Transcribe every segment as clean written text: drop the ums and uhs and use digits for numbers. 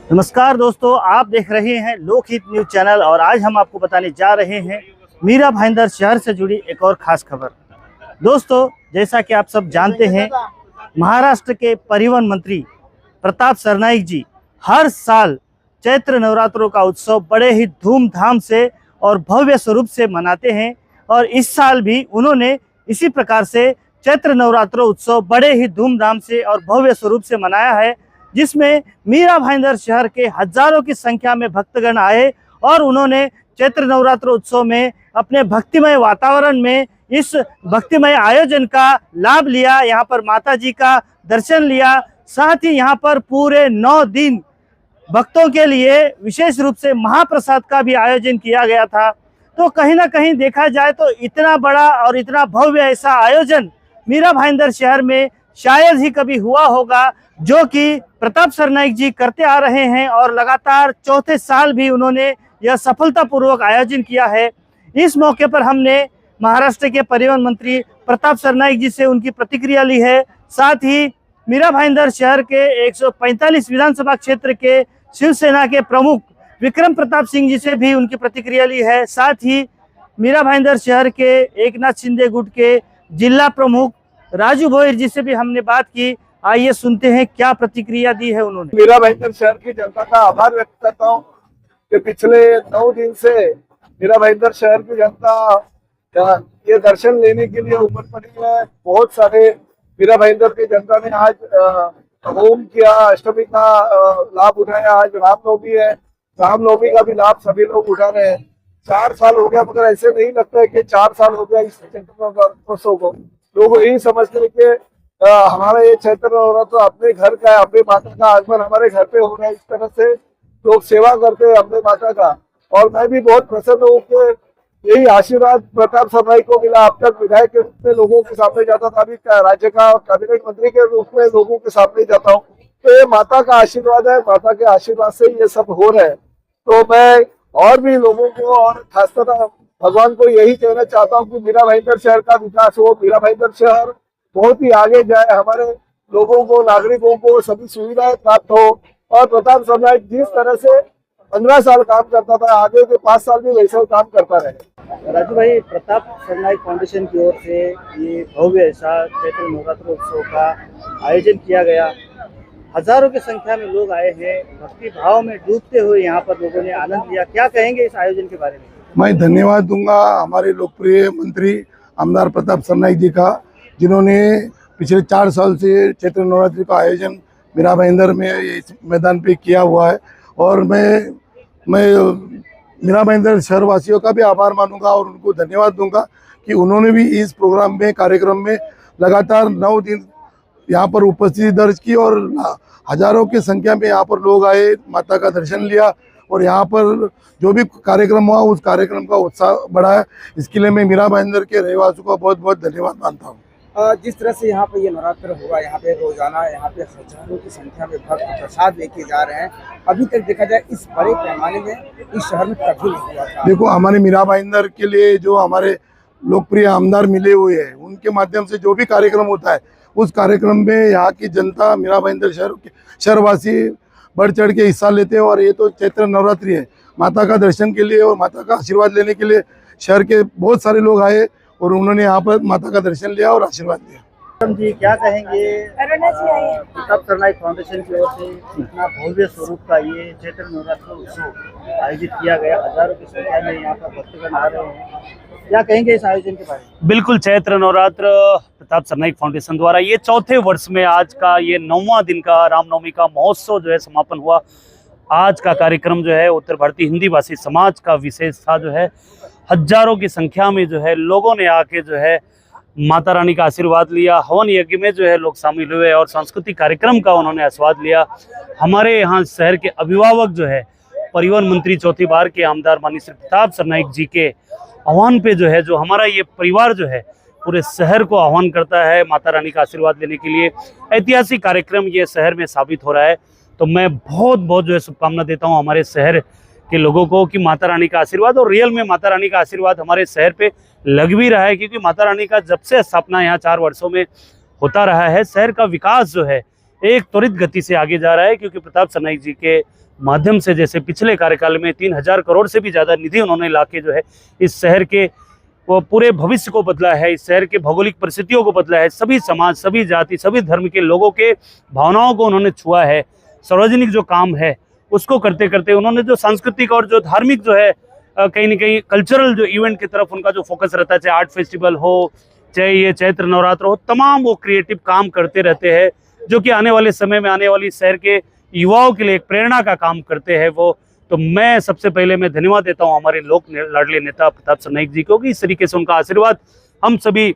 नमस्कार दोस्तों, आप देख रहे हैं लोकहित न्यूज चैनल और आज हम आपको बताने जा रहे हैं मीरा भाईंदर शहर से जुड़ी एक और खास खबर। दोस्तों, जैसा कि आप सब जानते हैं, महाराष्ट्र के परिवहन मंत्री प्रताप सरनाईक जी हर साल चैत्र नवरात्रों का उत्सव बड़े ही धूमधाम से और भव्य स्वरूप से मनाते हैं और इस साल भी उन्होंने इसी प्रकार से चैत्र नवरात्रों उत्सव बड़े ही धूमधाम से और भव्य स्वरूप से मनाया है, जिसमें मीरा भाईंदर शहर के हजारों की संख्या में भक्तगण आए और उन्होंने चैत्र नवरात्र उत्सव में अपने भक्तिमय वातावरण में इस भक्तिमय आयोजन का लाभ लिया। यहाँ पर माता जी का दर्शन लिया, साथ ही यहाँ पर पूरे 9 दिन भक्तों के लिए विशेष रूप से महाप्रसाद का भी आयोजन किया गया था। तो कहीं ना कहीं देखा जाए तो इतना बड़ा और इतना भव्य ऐसा आयोजन मीरा भाईंदर शहर में शायद ही कभी हुआ होगा, जो कि प्रताप सरनाईक जी करते आ रहे हैं और लगातार चौथे साल भी उन्होंने यह सफलतापूर्वक आयोजन किया है। इस मौके पर हमने महाराष्ट्र के परिवहन मंत्री प्रताप सरनाईक जी से उनकी प्रतिक्रिया ली है। साथ ही मीरा भाईंदर शहर के 145 विधानसभा क्षेत्र के शिवसेना के प्रमुख विक्रम प्रताप सिंह जी से भी उनकी प्रतिक्रिया ली है। साथ ही मीरा भाईंदर शहर के एकनाथ शिंदे गुट के जिला प्रमुख राजू भोईर जी से भी हमने बात की। आइए सुनते हैं क्या प्रतिक्रिया दी है उन्होंने। मीरा भाईंदर शहर की जनता का आभार व्यक्त करता हूँ कि पिछले 9 दिन से मीरा भाईंदर शहर की जनता ये दर्शन लेने के लिए उमड़ पड़ी है। बहुत सारे मीरा भाईंदर की जनता ने आज होम किया, अष्टमी का लाभ उठाया। आज रामनवमी है, रामनवमी का भी लाभ सभी लोग उठा रहे हैं। 4 साल हो गया, मगर ऐसे नहीं लगता है कि 4 साल हो गया इस नवरात्रोत्सव को। लोग यही समझते हैं कि हमारा ये चैत्र नवरात्र अपने घर का है, अपनी माता का आगमन हमारे घर पे हो रहा है। इस तरह से लोग सेवा करते हैं अपने माता का, और मैं भी बहुत प्रसन्न हूँ कि यही आशीर्वाद प्रताप सरनाईक को मिला। अब तक विधायक के रूप में लोगों के सामने जाता था, अभी राज्य का कैबिनेट मंत्री के रूप में लोगों के सामने जाता हूँ। तो ये माता का आशीर्वाद है, माता के आशीर्वाद से ये सब हो रहा है। तो मैं और भी लोगों को और खासकर भगवान को यही कहना चाहता हूँ कि मीरा भाईंदर शहर का विकास हो, मीरा भाईंदर शहर बहुत ही आगे जाए, हमारे लोगों को, नागरिकों को सभी सुविधाएं प्राप्त हो। और प्रताप सरनाईक जिस तरह से 15 साल काम करता था, आगे के 5 साल भी वैसे काम करता रहे। राजू भाई, प्रताप सरनाईक फाउंडेशन की ओर से ये भव्य ऐसा चैत्र नवरात्र उत्सव का आयोजन किया गया। हजारों की संख्या में लोग आए हैं, भक्ति भाव में डूबते हुए यहाँ पर लोगों ने आनंद लिया। क्या कहेंगे इस आयोजन के बारे में? मैं धन्यवाद दूंगा हमारे लोकप्रिय मंत्री आमदार प्रताप सरनाईक जी का, जिन्होंने पिछले 4 साल से चैत्र नवरात्रि का आयोजन मीरा भाईंदर में इस मैदान पे किया हुआ है। और मैं मीरा भाईंदर शहर वासियों का भी आभार मानूंगा और उनको धन्यवाद दूंगा कि उन्होंने भी इस प्रोग्राम में, कार्यक्रम में लगातार 9 दिन यहाँ पर उपस्थिति दर्ज की और हजारों की संख्या में यहाँ पर लोग आए, माता का दर्शन लिया और यहाँ पर जो भी कार्यक्रम हुआ उस कार्यक्रम का उत्साह बढ़ा है। इसके लिए मैं मीरा भाईंदर के रहवासियों का बहुत बहुत धन्यवाद मानता हूँ। जिस तरह से यहाँ पे ये नवरात्र हुआ, यहाँ पे रोजाना यहाँ पे हजारों की संख्या में भक्त प्रसाद लेके जा रहे हैं। अभी तक देखा जाए इस बड़े पैमाने में इस शहर में कभी नहीं हुआ था। देखो, हमारे मीरा भाईंदर के लिए जो हमारे लोकप्रिय आमदार मिले हुए हैं, उनके माध्यम से जो भी कार्यक्रम होता है उस कार्यक्रम में यहाँ की जनता, मीरा भाईंदर शहरवासी बढ़ चढ़ के हिस्सा लेते हैं। और ये तो चैत्र नवरात्रि है, माता का दर्शन के लिए और माता का आशीर्वाद लेने के लिए शहर के बहुत सारे लोग आए और उन्होंने यहाँ पर माता का दर्शन लिया और आशीर्वाद लिया। जी, क्या कहेंगे प्रताप सरनाईक फाउंडेशन की ओर से इतना भव्य स्वरूप का ये चैत्र नवरात्र उत्सव आयोजित किया गया, हजारों की संख्या में यहाँ पर भक्तगण आ रहे हैं, क्या कहेंगे इस आयोजन के बारे में? बिल्कुल, चैत्र नवरात्र प्रताप सरनाईक फाउंडेशन द्वारा ये 4थे वर्ष में आज का ये 9वां दिन का रामनवमी का महोत्सव जो है समापन हुआ। आज का कार्यक्रम जो है उत्तर भारतीय हिंदी भाषी समाज का विशेष था। जो है हजारों की संख्या में जो है लोगों ने आके जो है माता रानी का आशीर्वाद लिया। हवन यज्ञ में जो है लोग शामिल हुए और सांस्कृतिक कार्यक्रम का उन्होंने आस्वाद लिया। हमारे यहाँ शहर के अभिभावक जो है परिवहन मंत्री चौथी बार के आमदार माननीय श्री प्रताप सरनाईक जी के आह्वान पे जो है, जो हमारा ये परिवार जो है पूरे शहर को आह्वान करता है माता रानी का आशीर्वाद लेने के लिए। ऐतिहासिक कार्यक्रम ये शहर में साबित हो रहा है। तो मैं बहुत बहुत जो है शुभकामना देता हूँ हमारे शहर के लोगों को कि माता रानी का आशीर्वाद, और रियल में माता रानी का आशीर्वाद हमारे शहर पे लग भी रहा है, क्योंकि माता रानी का जब से स्थापना यहाँ 4 वर्षों में होता रहा है, शहर का विकास जो है एक त्वरित गति से आगे जा रहा है, क्योंकि प्रताप सरनाईक जी के माध्यम से जैसे पिछले कार्यकाल में 3000 करोड़ से भी ज़्यादा निधि उन्होंने लाके जो है इस शहर के वो पूरे भविष्य को बदला है, इस शहर के भौगोलिक परिस्थितियों को बदला है, सभी समाज, सभी जाति, सभी धर्म के लोगों के भावनाओं को उन्होंने छुआ है। सार्वजनिक जो काम है उसको करते करते उन्होंने जो सांस्कृतिक और जो धार्मिक जो है कहीं ना कहीं कल्चरल जो इवेंट की तरफ उनका जो फोकस रहता है, चाहे आर्ट फेस्टिवल हो, चाहे ये चैत्र नवरात्र हो, तमाम वो क्रिएटिव काम करते रहते हैं, जो कि आने वाले समय में आने वाली शहर के युवाओं के लिए एक प्रेरणा का काम करते हैं वो। तो मैं सबसे पहले मैं धन्यवाद देता हूं हमारे लोक लाडले नेता प्रताप सरनाईक जी को कि इस तरीके से उनका आशीर्वाद हम सभी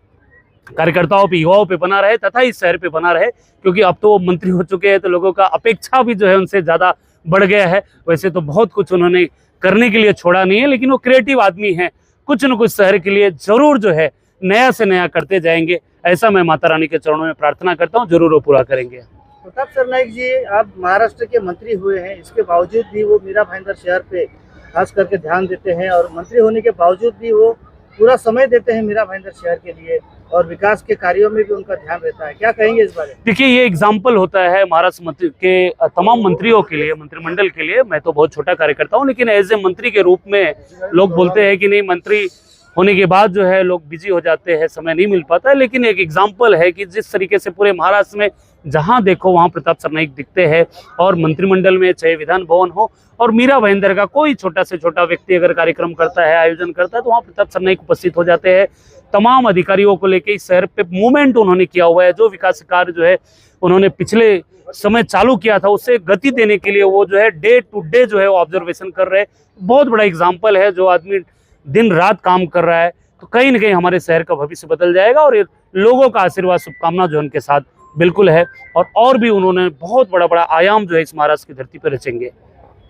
कार्यकर्ताओं पे, युवाओं पे बना रहे तथा इस शहर पे बना रहे, क्योंकि अब तो वो मंत्री हो चुके हैं तो लोगों का अपेक्षा भी जो है उनसे ज़्यादा बढ़ गया है। वैसे तो बहुत कुछ उन्होंने करने के लिए छोड़ा नहीं है, लेकिन वो क्रिएटिव आदमी हैं, कुछ न कुछ शहर के लिए जरूर जो है नया से नया करते जाएंगे। ऐसा मैं माता रानी के चरणों में प्रार्थना करता हूँ, जरूर वो पूरा करेंगे। प्रताप सरनाईक जी, आप महाराष्ट्र के मंत्री हुए हैं, इसके बावजूद भी वो मीरा भाईंदर शहर पे खास करके ध्यान देते हैं, और मंत्री होने के बावजूद भी वो पूरा समय देते हैं मीरा भाईंदर शहर के लिए, और विकास के कार्यों में भी उनका ध्यान रहता है। क्या कहेंगे इस बारे में? देखिए, ये एग्जाम्पल होता है महाराष्ट्र मंत्री के तमाम मंत्रियों के लिए, मंत्रिमंडल के लिए। मैं तो बहुत छोटा कार्यकर्ता हूँ, लेकिन एज ए मंत्री के रूप में लोग बोलते हैं कि नहीं, मंत्री होने के बाद जो है लोग बिजी हो जाते हैं, समय नहीं मिल पाता है, लेकिन एक एग्जाम्पल है कि जिस तरीके से पूरे महाराष्ट्र में जहां देखो वहां प्रताप सरनाईक दिखते हैं, और मंत्रिमंडल में चाहे विधान भवन हो और मीरा भाईंदर का कोई छोटा से छोटा व्यक्ति अगर कार्यक्रम करता है, आयोजन करता है, तो वहां प्रताप सरनाईक उपस्थित हो जाते हैं। तमाम अधिकारियों को लेकर इस शहर पे मूवमेंट उन्होंने किया हुआ है, जो विकास कार्य जो है उन्होंने पिछले समय चालू किया था उससे गति देने के लिए वो जो है डे टू डे जो है वो ऑब्जर्वेशन कर रहे हैं। बहुत बड़ा एग्जाम्पल है, जो आदमी दिन रात काम कर रहा है, तो कहीं ना कहीं हमारे शहर का भविष्य बदल जाएगा, और लोगों का आशीर्वाद, शुभकामना जो उनके साथ बिल्कुल है, और भी उन्होंने बहुत बड़ा बड़ा आयाम जो है इस महाराष्ट्र की धरती पर रचेंगे।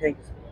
Thank you.